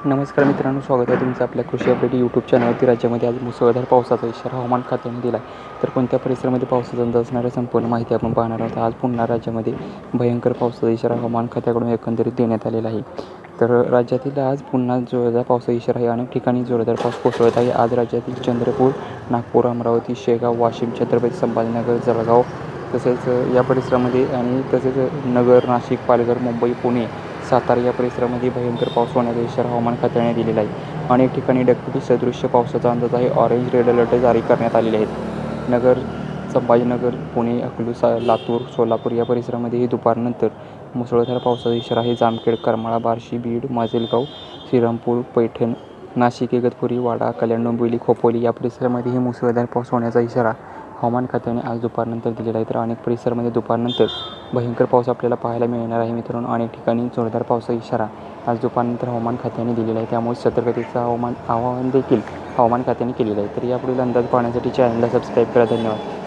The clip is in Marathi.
नमस्कार मित्रांनो, स्वागत आहे तुमचं आपल्या कृषी अपडेट यूट्यूब चॅनलवरती. राज्यामध्ये आज मुसळधार पावसाचा इशारा हवामान खात्याने दिला आहे. तर कोणत्या परिसरामध्ये पावसाचा अंदाज असणाऱ्या संपूर्ण माहिती आपण पाहणार आहोत. आज पुन्हा राज्यामध्ये भयंकर पावसाचा इशारा हवामान खात्याकडून एकंदरीत देण्यात आलेला आहे. तर राज्यातील आज पुन्हा जोरदार पावसाचा इशारा आहे. अनेक ठिकाणी जोरदार पाऊस कोसळत आहे. आज राज्यातील चंद्रपूर, नागपूर, अमरावती, शेगाव, वाशिम, छत्रपती संभाजीनगर, जळगाव तसेच या परिसरामध्ये आणि तसेच नगर, नाशिक, पालघर, मुंबई, पुणे, सातारा या परिसरामध्ये भयंकर पाऊस होण्याचा इशारा हवामान खात्याने दिलेला आहे. अनेक ठिकाणी ढगफुटी सदृश्य पावसाचा अंदाज आहे. ऑरेंज रेड अलर्ट जारी करण्यात आलेले आहेत. नगर, संभाजीनगर, पुणे, अकलूज, लातूर, सोलापूर या परिसरामध्येही दुपारनंतर मुसळधार पावसाचा इशारा आहे. जामखेड, करमाळा, बार्शी, बीड, माजलगाव, श्रीरामपूर, पैठण, नाशिक, इगतपुरी, वाडा, कल्याण, डोंबिवली, खोपोली या परिसरामध्येही मुसळधार पाऊस होण्याचा इशारा हवामान खात्याने आज दुपारनंतर दिलेला आहे. तर अनेक परिसरामध्ये दुपारनंतर भयंकर पाऊस आपल्याला पाहायला मिळणार आहे. मित्रांनो, अनेक ठिकाणी जोरदार पावसाचा इशारा आज दुपारनंतर हवामान खात्याने दिलेला आहे. त्यामुळे सतर्कतेचं आवाहन देखील हवामान खात्याने केलेलं आहे. तर यापुढील अंदाज पाहण्यासाठी चॅनलला सबस्क्राईब करा. धन्यवाद.